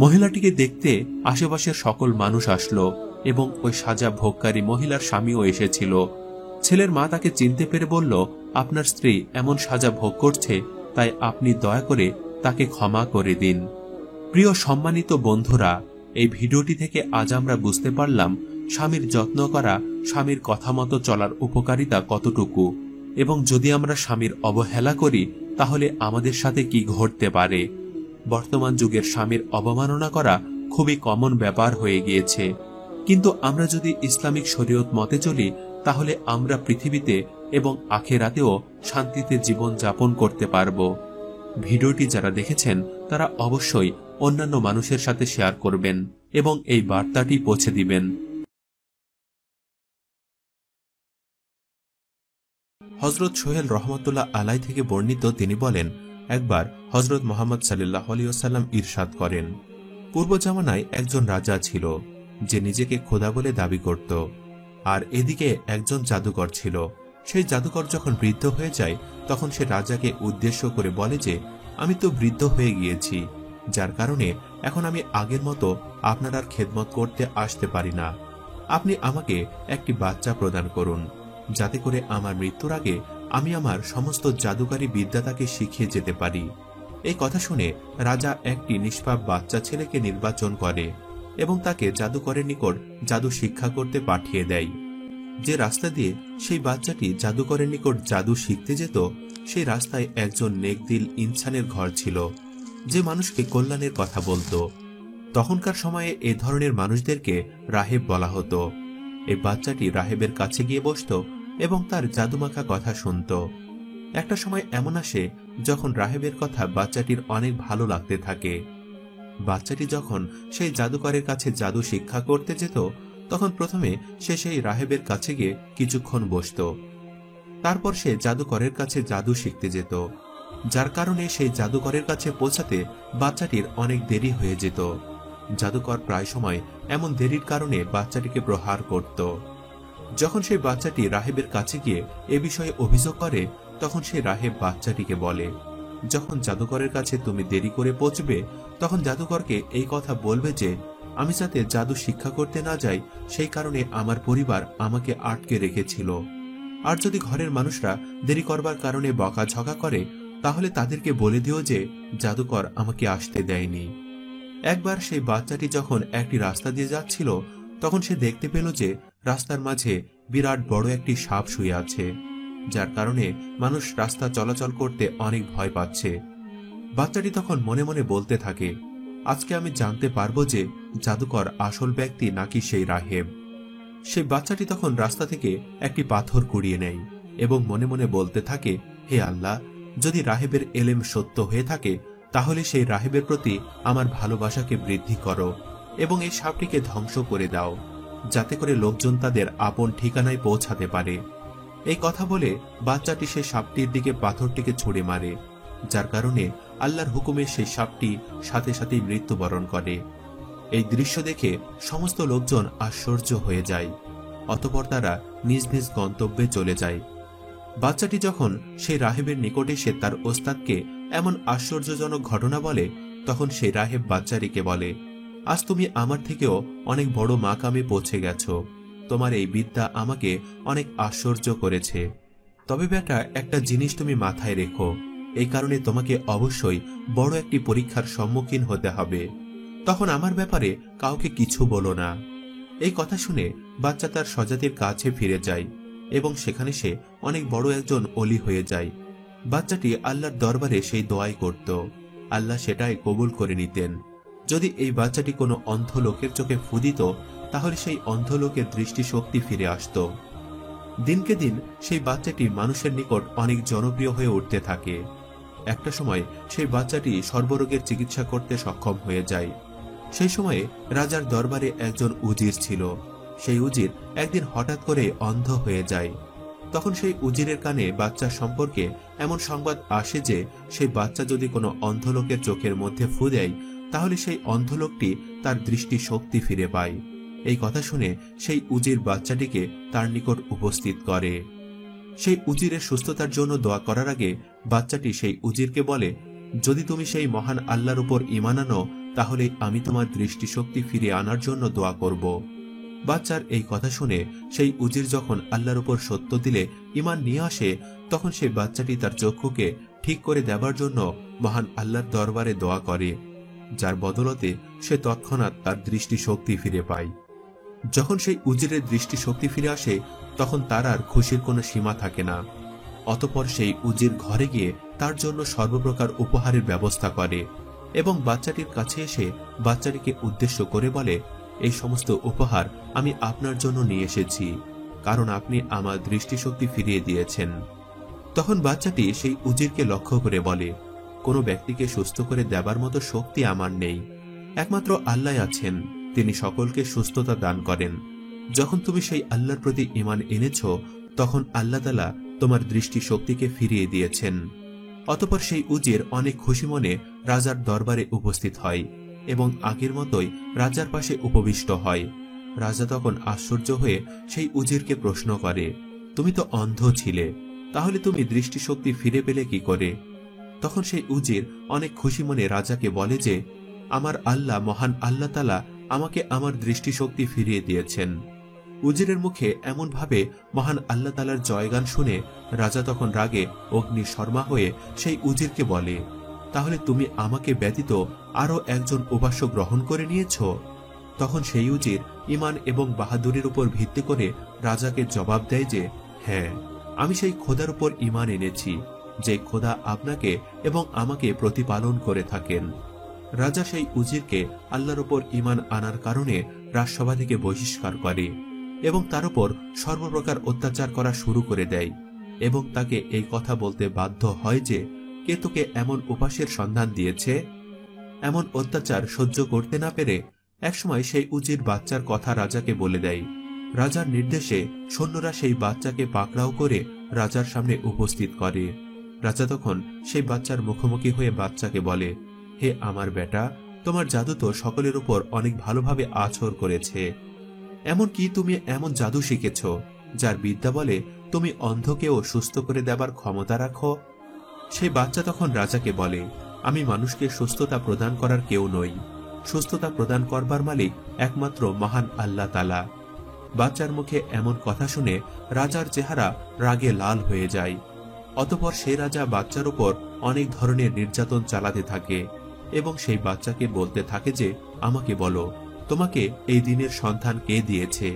মহিলাটিকে দেখতে আশেপাশের সকল মানুষ আসলো এবং ওই সাজা ভোগকারী মহিলার স্বামীও এসেছিল। ছেলের মা তাকে চিনতে পেরে বলল, আপনার স্ত্রী এমন সাজা ভোগ করছে, তাই আপনি দয়া করে তাকে ক্ষমা করে দিন। প্রিয় সম্মানিত বন্ধুরা, এই ভিডিওটি থেকে আজ আমরা বুঝতে পারলাম স্বামীর যত্ন করা, স্বামীর কথা মতো চলার উপকারিতা কতটুকু, এবং যদি আমরা স্বামীর অবহেলা করি তাহলে আমাদের সাথে কি ঘটতে পারে। বর্তমান যুগের স্বামীর অবমাননা করা খুবই কমন ব্যাপার হয়ে গিয়েছে, কিন্তু আমরা যদি ইসলামিক শরীয়ত মতে চলি তাহলে আমরা পৃথিবীতে এবং আখিরাতেও শান্তিতে জীবন যাপন করতে পারব। ভিডিওটি যারা দেখেছেন তারা অবশ্যই অন্যান্য মানুষের সাথে শেয়ার করবেন এবং এই বার্তাটি পৌঁছে দিবেন। হযরত সোহেল রহমতুল্লাহ আলাই থেকে বর্ণিত, তিনি বলেন, একবার হযরত মুহাম্মদ সাল্লাল্লাহু আলাইহি ওয়াসাল্লাম ইরশাদ করেন, পূর্ব জামানায় একজন রাজা ছিল যে নিজেকে খোদা বলে দাবি করত, আর এদিকে একজন জাদুকর ছিল। সেই জাদুকর যখন বৃদ্ধ হয়ে যায় তখন সে রাজাকে উদ্দেশ্য করে বলে যে, আমি তো বৃদ্ধ হয়ে গিয়েছি, যার কারণে এখন আমি আগের মতো আপনার আর খেদমত করতে আসতে পারি না। আপনি আমাকে একটি বাচ্চা প্রদান করুন, যাতে করে আমার মৃত্যুর আগে আমি আমার সমস্ত জাদুকারী বিদ্যা তাকে শিখিয়ে যেতে পারি। এই কথা শুনে রাজা একটি নিষ্পাপ বাচ্চা ছেলেকে নির্বাচন করে এবং তাকে জাদুকরের নিকট জাদু শিক্ষা করতে পাঠিয়ে দেয়। যে রাস্তা দিয়ে সেই বাচ্চাটি জাদুকরের নিকট জাদু শিখতে যেত সেই রাস্তায় একজন নেকদিল ইনসানের ঘর ছিল, যে মানুষকে কল্যাণের কথা বলতো। তখনকার সময়ে এ ধরনের মানুষদেরকে রাহেব বলা হতো। এই বাচ্চাটি রাহেবের কাছে গিয়ে বসত এবং তার জাদুমাখা কথা শুনত। একটা সময় এমন আসে যখন রাহেবের কথা বাচ্চাটির অনেক ভালো লাগতে থাকে। বাচ্চাটি যখন সেই জাদুকরের কাছে জাদু শিক্ষা করতে যেত তখন প্রথমে সে সেই রাহেবের কাছে গিয়ে কিছুক্ষণ বসত, তারপর সে জাদুকরের কাছে জাদু শিখতে যেত, যার কারণে সেই জাদুকরের কাছে পৌঁছাতে বাচ্চাটির অনেক দেরি হয়ে যেত। জাদুকর প্রায় সময় এমন দেরির কারণে বাচ্চাটিকে প্রহার করত। যখন সেই বাচ্চাটি রাহেবের কাছে গিয়ে এ বিষয়ে অভিযোগ করে, তখন সেই রাহেব বাচ্চাটিকে বলে, যখন জাদুকরের কাছে তুমি দেরি করে পৌঁছবে, তখন জাদুকরকে এই কথা বলবে যে আমি যাতে জাদু শিক্ষা করতে না যাই সেই কারণে আমার পরিবার আমাকে আটকে রেখেছিল। আর যদি ঘরের মানুষরা দেরি করবার কারণে বকাঝকা করে, তাহলে তাদেরকে বলে দিও যে জাদুকর আমাকে আসতে দেয়নি। একবার সেই বাচ্চাটি যখন একটি রাস্তা দিয়ে যাচ্ছিল, তখন সে দেখতে পেল যে রাস্তার মাঝে বিরাট বড় একটি সাপ শুয়ে আছে, যার কারণে মানুষ রাস্তা চলাচল করতে অনেক ভয় পাচ্ছে। বাচ্চাটি তখন মনে মনে বলতে থাকে, আজকে আমি জানতে পারবো যে জাদুকর আসল ব্যক্তি নাকি সেই রাহেব। সেই বাচ্চাটি তখন রাস্তা থেকে একটি পাথর কুড়িয়ে নেয় এবং মনে মনে বলতে থাকে, হে আল্লাহ, যদি রাহেবের এলেম সত্য হয়ে থাকে তাহলে সেই রাহেবের প্রতি আমার ভালোবাসাকে বৃদ্ধি করো এবং এই সাপটিকে ধ্বংস করে দাও, যাতে করে লোকজন তাদের আপন ঠিকানায় পৌঁছাতে পারে। এই কথা বলে বাচ্চাটি সেই সাপটির দিকে পাথরটিকে ছুঁড়ে মারে, যার কারণে আল্লাহর হুকুমে সেই সাপটি সাথে সাথেই মৃত্যুবরণ করে। এই দৃশ্য দেখে সমস্ত লোকজন আশ্চর্য হয়ে যায়। অতঃপর তারা নিজ নিজ গন্তব্যে চলে যায়। বাচ্চাটি যখন সেই রাহেবের নিকটে এসে তার ওস্তাদকে এমন আশ্চর্যজনক ঘটনা বলে, তখন সেই রাহেব বাচ্চাটিকে বলে, আজ তুমি আমার থেকেও অনেক বড় মাকামে পৌঁছে গেছো। তোমার এই বিদ্যা আমাকে অনেক আশ্চর্য করেছে। তবে বেটা, একটা জিনিস তুমি মাথায় রেখো, এই কারণে তোমাকে অবশ্যই বড় একটি পরীক্ষার সম্মুখীন হতে হবে। তখন আমার ব্যাপারে কাউকে কিছু বলো না। এই কথা শুনে বাচ্চা তার স্বজাতির কাছে ফিরে যায় এবং সেখানে সে অনেক বড় একজন অলি হয়ে যায়। বাচ্চাটি আল্লাহর দরবারে সেই দোয়াই করত, আল্লাহ সেটাই কবুল করে নিতেন। যদি এই বাচ্চাটি কোনো অন্ধ লোকের চোখে ফু দিত, তাহলে সেই অন্ধ লোকের দৃষ্টিশক্তি ফিরে আসত। দিনকে দিন সেই বাচ্চাটি মানুষের নিকট অনেক জনপ্রিয় হয়ে উঠতে থাকে। একটা সময় সেই বাচ্চাটি সর্বরোগের চিকিৎসা করতে সক্ষম হয়ে যায়। সেই সময়ে রাজার দরবারে একজন উজির ছিল। সেই উজির একদিন হঠাৎ করে অন্ধ হয়ে যায়। তখন সেই উজিরের কানে বাচ্চার সম্পর্কে এমন সংবাদ আসে যে সেই বাচ্চা যদি কোনো অন্ধ লোকের চোখের মধ্যে ফু দেয়, তাহলে সেই অন্ধ লোকটি তার দৃষ্টি শক্তি ফিরে পায়। এই কথা শুনে সেই উজির বাচ্চাটিকে তার নিকট উপস্থিত করে। সেই উজিরের সুস্থতার জন্য দোয়া করার আগে বাচ্চাটি সেই উজিরকে বলে, যদি তুমি সেই মহান আল্লাহর উপর ঈমান আনো, তাহলে আমি তোমার দৃষ্টিশক্তি ফিরিয়ে আনার জন্য দোয়া করব। বাচ্চার এই কথা শুনে সেই উজির যখন আল্লাহর উপর সত্য দিলে ঈমান নিয়ে আসে, তখন সেই বাচ্চাটি তার চক্ষুকে ঠিক করে দেবার জন্য মহান আল্লাহর দরবারে দোয়া করে, যার বদলতে সে তৎক্ষণাৎ তার দৃষ্টিশক্তি ফিরে পায়। যখন সেই উজিরের দৃষ্টিশক্তি ফিরে আসে, তখন তার আর খুশির কোনো সীমা থাকে না। অতঃপর সেই উজির ঘরে গিয়ে তার জন্য সর্বপ্রকার উপহারের ব্যবস্থা করে এবং বাচ্চাটির কাছে এসে বাচ্চাটিকে উদ্দেশ্য করে বলে, এই সমস্ত উপহার আমি আপনার জন্য নিয়ে এসেছি, কারণ আপনি আমার দৃষ্টিশক্তি ফিরিয়ে দিয়েছেন। তখন বাচ্চাটি সেই উজিরকে লক্ষ্য করে বলে, কোনো ব্যক্তিকে সুস্থ করে দেবার মতো শক্তি আমার নেই, একমাত্র আল্লাহ আছেন, তিনি সকলকে সুস্থতা দান করেন। যখন তুমি সেই আল্লাহর প্রতি ঈমান এনেছ, তখন আল্লাহ তাআলা তোমার দৃষ্টিশক্তিকে ফিরিয়ে দিয়েছেন। অতঃপর সেই উজির অনেক খুশি মনে রাজার দরবারে উপস্থিত হয় এবং আগের মতোই রাজার পাশে উপবিষ্ট হয়। রাজা তখন আশ্চর্য হয়ে সেই উজিরকে প্রশ্ন করে, তুমি তো অন্ধ ছিলে, তাহলে তুমি দৃষ্টিশক্তি ফিরে পেলে কি করে? তখন সেই উজির অনেক খুশি মনে রাজাকে বলে যে, আমার আল্লাহ মহান আল্লাহ তাআলা আমাকে আমার দৃষ্টিশক্তি ফিরিয়ে দিয়েছেন। উজিরের মুখে এমন ভাবে মহান আল্লাহ তাআলার জয়গান শুনে রাজা তখন রাগে অগ্নিশর্মা হয়ে সেই উজিরকে বলে, তাহলে তুমি আমাকে ব্যতীত আরো একজন উপাস্য গ্রহণ করে নিয়েছ? তখন সেই উজির ঈমান এবং বাহাদুরির উপর ভিত্তি করে রাজাকে জবাব দেয় যে, হ্যাঁ, আমি সেই খোদার উপর ঈমান এনেছি যে খোদা আপনাকে এবং আমাকে প্রতিপালন করে থাকেন। রাজা সেই উজিরকে আল্লাহর উপর ঈমান আনার কারণে রাজসভা থেকে বহিষ্কার করে এবং তার উপর সর্বপ্রকার অত্যাচার করা শুরু করে দেয় এবং তাকে এই কথা বলতে বাধ্য হয় যে, কে তোকে এমন উপাসের সন্ধান দিয়েছে? এমন অত্যাচার সহ্য করতে না পেরে একসময় সেই উজির বাচ্চার কথা রাজাকে বলে দেয়। রাজার নির্দেশে সৈন্যরা সেই বাচ্চাকে পাকড়াও করে রাজার সামনে উপস্থিত করে। রাজা তখন সেই বাচ্চার মুখোমুখি হয়ে বাচ্চাকে বলে, হে আমার বেটা, তোমার জাদু তো সকলের উপর অনেক ভালোভাবে আছর করেছে। এমন কি তুমি এমন জাদু শিখেছ যার বিদ্যা বলে তুমি অন্ধকেও সুস্থ করে দেবার ক্ষমতা রাখো? সেই বাচ্চা তখন রাজাকে বলে, আমি মানুষকে সুস্থতা প্রদান করার কেউ নই, সুস্থতা প্রদান করবার মালিক একমাত্র মহান আল্লাহ তাআলা। বাচ্চার মুখে এমন কথা শুনে রাজার চেহারা রাগে লাল হয়ে যায়। অতঃপর সে রাজা বাচ্চার উপর অনেক ধরনের নির্যাতন চালাতে থাকে এবং সেই বাচ্চাকে বলতে থাকে যে, আমাকে বলো, তোমাকে এই দিনের সন্ধান কে দিয়েছে?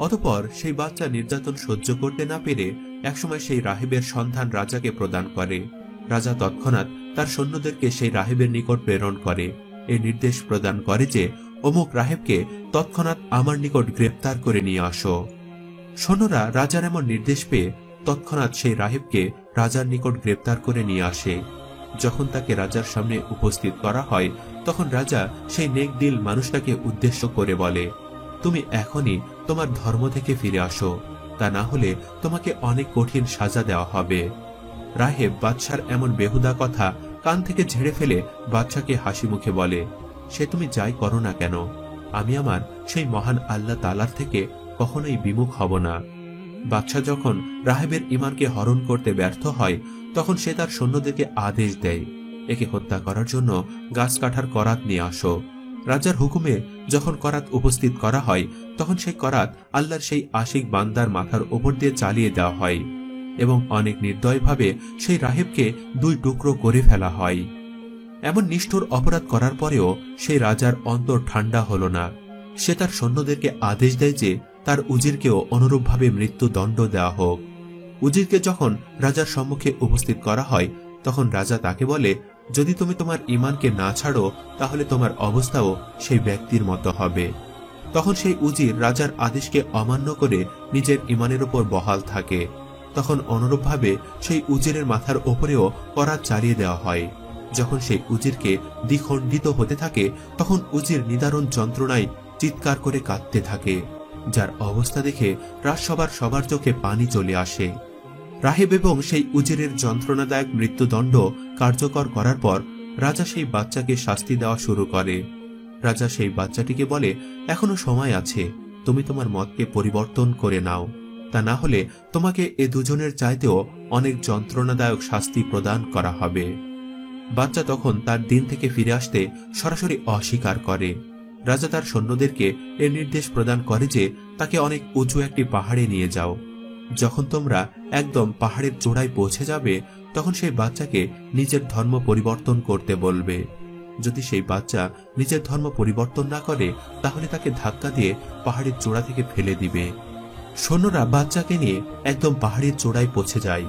অতঃপর সেই বাচ্চা নির্যাতন সহ্য করতে না পেরে একসময় সেই রাহিবের সন্ধান রাজাকে প্রদান করে। রাজা তৎক্ষণাৎ তার সৈন্যদেরকে সেই রাহিবের নিকট প্রেরণ করে, এই নির্দেশ প্রদান করে যে, অমুক রাহেবকে তৎক্ষণাৎ আমার নিকট গ্রেপ্তার করে নিয়ে আসো। সৈন্যরা রাজার এমন নির্দেশ পেয়ে তৎক্ষণাৎ সেই রাহেবকে রাজার নিকট গ্রেপ্তার করে নিয়ে আসে। যখন তাকে রাজার সামনে উপস্থিত করা হয়, তখন রাজা সেই নেকদিল মানুষটাকে উদ্দেশ্য করে বলে, তুমি এখনই তোমার ধর্ম থেকে ফিরে আসো, তা না হলে তোমাকে অনেক কঠিন সাজা দেওয়া হবে। রাহেব বাদশার এমন বেহুদা কথা কান থেকে ঝেড়ে ফেলে বাদশাকে হাসি মুখে বলে, সে তুমি যাই করো না কেন, আমি আমার সেই মহান আল্লাহ তাআলার থেকে কখনোই বিমুখ হব না। বাদশা যখন রাহেবের ঈমানকে হরণ করতে ব্যর্থ হয়, তখন সে তার সৈন্যদেরকে আদেশ দেয়, একে হত্যা করার জন্য গাছ কাটার করাত নিয়ে আসো। রাজার হুকুমে যখন করাত উপস্থিত করা হয়, তখন সেই করাত আল্লাহর সেই আশিক বান্দার মাথার ওপর দিয়ে চালিয়ে দেওয়া হয় এবং অনেক নির্দয়ভাবে সেই রাহেবকে 2 টুকরো করে ফেলা হয়। এমন নিষ্ঠুর অপরাধ করার পরেও সেই রাজার অন্তর ঠান্ডা হল না। সে তার সৈন্যদেরকে আদেশ দেয় যে তার উজিরকেও অনুরূপভাবে মৃত্যুদণ্ড দেওয়া হোক। উজিরকে যখন রাজার সম্মুখে উপস্থিত করা হয়, তখন রাজা তাকে বলে, যদি তুমি তোমার ঈমানকে না ছাড়ো, তাহলে তোমার অবস্থাও সেই ব্যক্তির মতো হবে। তখন সেই উজির রাজার আদেশকে অমান্য করে নিজের ঈমানের উপর বহাল থাকে। তখন অনুরূপভাবে সেই উজিরের মাথার ওপরেও করাত চালিয়ে দেওয়া হয়। যখন সেই উজিরকে দ্বিখণ্ডিত হতে থাকে, তখন উজির নিদারুণ যন্ত্রণায় চিৎকার করে কাঁদতে থাকে, যার অবস্থা দেখে রাজসভার সবার চোখে পানি চলে আসে। রাহেব এবং সেই উজিরের যন্ত্রণাদায়ক মৃত্যুদণ্ড কার্যকর করার পর রাজা সেই বাচ্চাকে শাস্তি দেওয়া শুরু করে। রাজা সেই বাচ্চাটিকে বলে, এখনো সময় আছে, তুমি তোমার মতকে পরিবর্তন করে নাও, তা না হলে তোমাকে এ দুজনের চাইতেও অনেক যন্ত্রণাদায়ক শাস্তি প্রদান করা হবে। বাচ্চা তখন তার দিন থেকে ফিরে আসতে সরাসরি অস্বীকার করে। রাজা তার সৈন্যদেরকে এর নির্দেশ প্রদান করে যে তাকে অনেক উঁচু একটি পাহাড়ে নিয়ে যাও। যখন তোমরা একদম পাহাড়ের চূড়ায় পৌঁছে যাবে, তখন সেই বাচ্চাকে নিজের ধর্ম পরিবর্তন করতে বলবে। যদি সেই বাচ্চা নিজের ধর্ম পরিবর্তন না করে, তাহলে তাকে ধাক্কা দিয়ে পাহাড়ের চূড়া থেকে ফেলে দিবে। সৈন্যরা বাচ্চাকে নিয়ে একদম পাহাড়ের চূড়ায় পৌঁছে যায়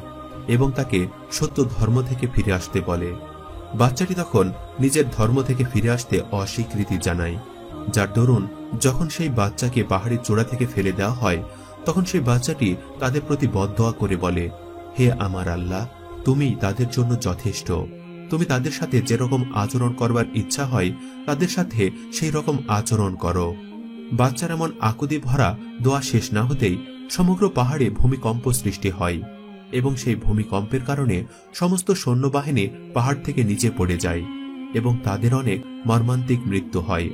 এবং তাকে সত্য ধর্ম থেকে ফিরে আসতে বলে। বাচ্চাটি তখন নিজের ধর্ম থেকে ফিরে আসতে অস্বীকৃতি জানায়, যার দরুন যখন সেই বাচ্চাকে পাহাড়ের চূড়া থেকে ফেলে দেওয়া হয়, তখন সেই বাচ্চাটি তাদের প্রতি বদদোয়া করে বলে, হে আমার আল্লাহ, তুমি তাদের জন্য যথেষ্ট, তুমি তাদের সাথে যেরকম আচরণ করবার ইচ্ছা হয় তাদের সাথে সেই রকম আচরণ করো। বাচ্চার এমন আকুতি ভরা দোয়া শেষ না হতেই সমগ্র পাহাড়ে ভূমিকম্প সৃষ্টি হয় এবং সেই ভূমিকম্পের কারণে সমস্ত সৈন্যবাহিনী পাহাড় থেকে নিচে পড়ে যায় এবং তাদের অনেক মর্মান্তিক মৃত্যু হয়।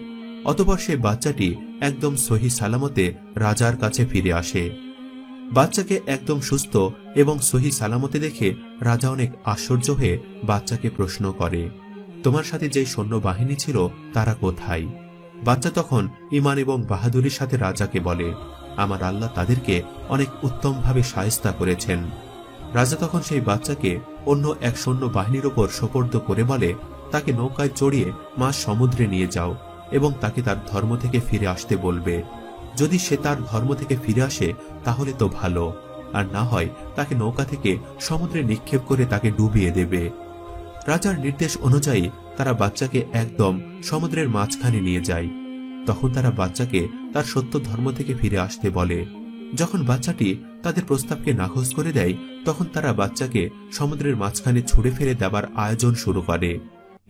অতঃপর সেই বাচ্চাটি একদম সহি সালামতে রাজার কাছে ফিরে আসে। বাচ্চাকে একদম সুস্থ এবং সহি সালামতে দেখে রাজা অনেক আশ্চর্য হয়ে বাচ্চাকে প্রশ্ন করে, তোমার সাথে যে সৈন্যবাহিনী ছিল তারা কোথায়? বাচ্চা তখন ঈমান এবং বাহাদুরির সাথে রাজাকে বলে, আমার আল্লাহ তাদেরকে অনেক উত্তমভাবে শায়েস্তা করেছেন। রাজা তখন সেই বাচ্চাকে অন্য এক সৈন্য বাহিনীর উপর সোপর্দ করে বলে, তাকে নৌকায় চড়িয়ে মাঝ সমুদ্রে নিয়ে যাও এবং তাকে তার ধর্ম থেকে ফিরে আসতে বলবে। যদি সে তার ধর্ম থেকে ফিরে আসে তাহলে তো ভালো, আর না হয় তাকে নৌকা থেকে সমুদ্রে নিক্ষেপ করে তাকে ডুবিয়ে দেবে। রাজার নির্দেশ অনুযায়ী তারা বাচ্চাকে একদম সমুদ্রের মাঝখানে নিয়ে যায়। তখন তারা বাচ্চাকে তার সত্য ধর্ম থেকে ফিরে আসতে বলে। যখন বাচ্চাটি তাদের প্রস্তাবকে নাকচ করে দেয়, তখন তারা বাচ্চাকে সমুদ্রের মাঝখানে ছুঁড়ে ফেলে দেবার আয়োজন শুরু করে।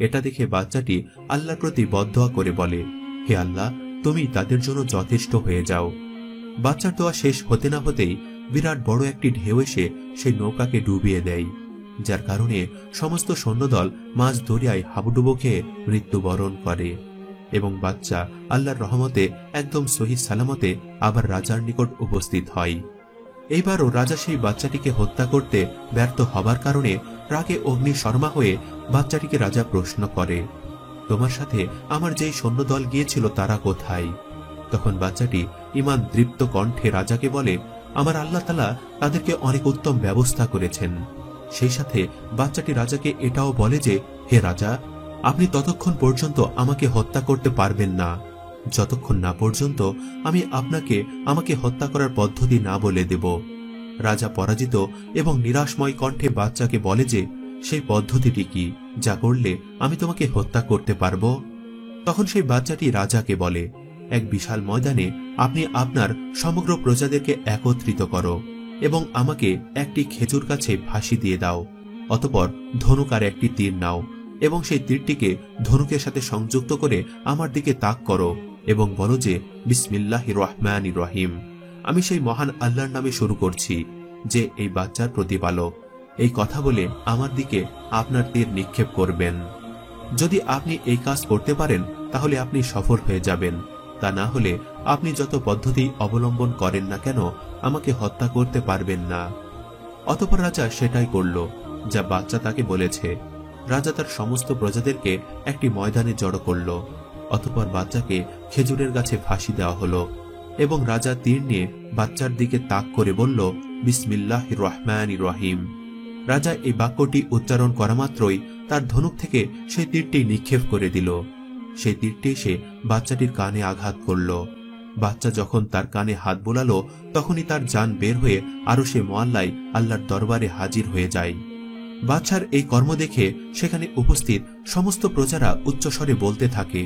এটা দেখে বাচ্চাটি আল্লাহর প্রতি বদদোয়া করে বলে, হে আল্লাহ, তুমি তাদের জন্য যথেষ্ট হয়ে যাও। বাচ্চার দোয়া শেষ হতে না হতেই বিরাট বড় একটি ঢেউ এসে সেই নৌকাকে ডুবিয়ে দেয়, যার কারণে সমস্ত সৈন্যদল মাঝ দরিয়ায় হাবুডুবু খেয়ে মৃত্যুবরণ করে এবং বাচ্চা আল্লাহর রহমতে একদম সহি সালামতে আবার রাজার নিকট উপস্থিত হয়। এইবারও রাজা সেই বাচ্চাটিকে হত্যা করতে ব্যর্থ হবার কারণে রাগে অগ্নিশর্মা হয়ে বাচ্চাটিকে রাজা প্রশ্ন করে, তোমার সাথে আমার যেই সৈন্যদল গিয়েছিল তারা কোথায়? তখন বাচ্চাটি ঈমান দৃপ্ত কণ্ঠে রাজাকে বলে, আমার আল্লাহ তাআলা তাদেরকে অনেক উত্তম ব্যবস্থা করেছেন। সেই সাথে বাচ্চাটি রাজাকে এটাও বলে যে, হে রাজা, আপনি ততক্ষণ পর্যন্ত আমাকে হত্যা করতে পারবেন না যতক্ষণ না পর্যন্ত আমি আপনাকে আমাকে হত্যা করার পদ্ধতি না বলে দেব। রাজা পরাজিত এবং নিরাশময় কণ্ঠে বাচ্চাকে বলে যে, সেই পদ্ধতিটি কি, যা করলে আমি তোমাকে হত্যা করতে পারবো? তখন সেই বাচ্চাটি রাজাকে বলে, এক বিশাল ময়দানে আপনি আপনার সমগ্র প্রজাদেরকে একত্রিত করো এবং আমাকে একটি খেজুর গাছে ফাঁসি দিয়ে দাও। অতঃপর ধনুক আর একটি তীর নাও এবং সেই তীরটিকে ধনুকের সাথে সংযুক্ত করে আমার দিকে তাক করো এবং বলো যে, বিসমিল্লাহির রহমানির রহিম, আমি সেই মহান আল্লাহর নামে শুরু করছি, যে এই বাচ্চার প্রতিপালক। এই কথা বলে আমার দিকে আপনার তীর নিক্ষেপ করবেন। যদি আপনি এই কাজ করতে পারেন তাহলে আপনি সফল হয়ে যাবেন, তা না হলে আপনি যত পদ্ধতি অবলম্বন করেন না কেন আমাকে হত্যা করতে পারবেন না। অতঃপর রাজা সেটাই করল যা বাচ্চা তাকে বলেছে। রাজা তার সমস্ত প্রজাদেরকে একটি ময়দানে জড়ো করল। অতঃপর বাচ্চাকে খেজুরের গাছে ফাঁসি দেওয়া হলো এবং রাজা তীর নিয়ে বাচ্চার দিকে তাক করে বলল, বিসমিল্লাহির রহমানির রহিম। রাজা এই বাক্যটি উচ্চারণ করা মাত্রই তার ধনুক থেকে সেই তীরটি নিক্ষেপ করে দিল। সেই তীরটি এসে বাচ্চাটির কানে আঘাত করল। বাচ্চা যখন তার কানে হাত বোলালো তখনই তার জান বের হয়ে আরশে মুআল্লায় আল্লাহর দরবারে হাজির হয়ে যায়। বাচ্চার এই কর্ম দেখে সেখানে উপস্থিত সমস্ত প্রজারা উচ্চস্বরে বলতে থাকে,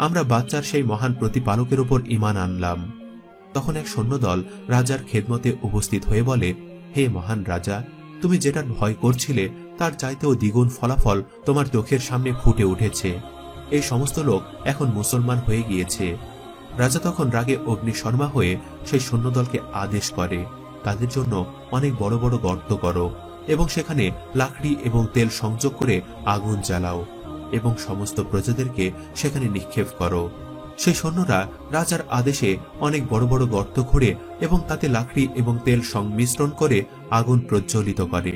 আমরা বাচ্চার সেই মহান প্রতিপালকের উপর ঈমান আনলাম। তখন এক সৈন্যদল রাজার খেদমতে উপস্থিত হয়ে বলে, হে মহান রাজা, তুমি যেটা ভয় করছিলে তার চাইতেও দ্বিগুণ ফলাফল তোমার চোখের সামনে ফুটে উঠেছে। এই সমস্ত লোক এখন মুসলমান হয়ে গিয়েছে। রাজা তখন রাগে অগ্নিশর্মা হয়ে সেই সৈন্যদলকে আদেশ করে, তাদের জন্য অনেক বড় বড় গর্ত করো এবং সেখানে লাকড়ি এবং তেল সংযোগ করে আগুন জ্বালাও এবং সমস্ত প্রজাদেরকে সেখানে নিক্ষেপ করো। সেই সৈন্যরা রাজার আদেশে অনেক বড় বড় গর্ত খোঁড়ে এবং তাতে লাকড়ি এবং তেল সংমিশ্রণ করে আগুন প্রজ্বলিত করে।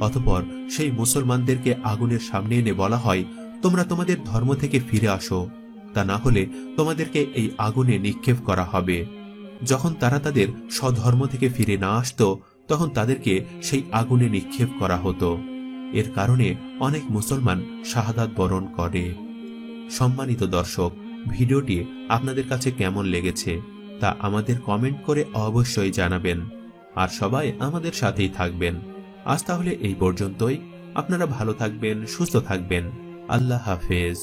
অতঃপর সেই মুসলমানদেরকে আগুনের সামনে এনে বলা হয়, তোমরা তোমাদের ধর্ম থেকে ফিরে আসো, তা না হলে তোমাদেরকে এই আগুনে নিক্ষেপ করা হবে। যখন তারা তাদের স্বধর্ম থেকে ফিরে না আসতো তখন তাদেরকে সেই আগুনে নিক্ষেপ করা হতো। এর কারণে অনেক মুসলমান শাহাদাত বরণ করে। সম্মানিত দর্শক, ভিডিওটি আপনাদের কাছে কেমন লেগেছে তা আমাদের কমেন্ট করে অবশ্যই জানাবেন। আর সবাই আমাদের সাথেই থাকবেন। আজ তাহলে এই পর্যন্তই। আপনারা ভালো থাকবেন, সুস্থ থাকবেন। আল্লাহ হাফেজ।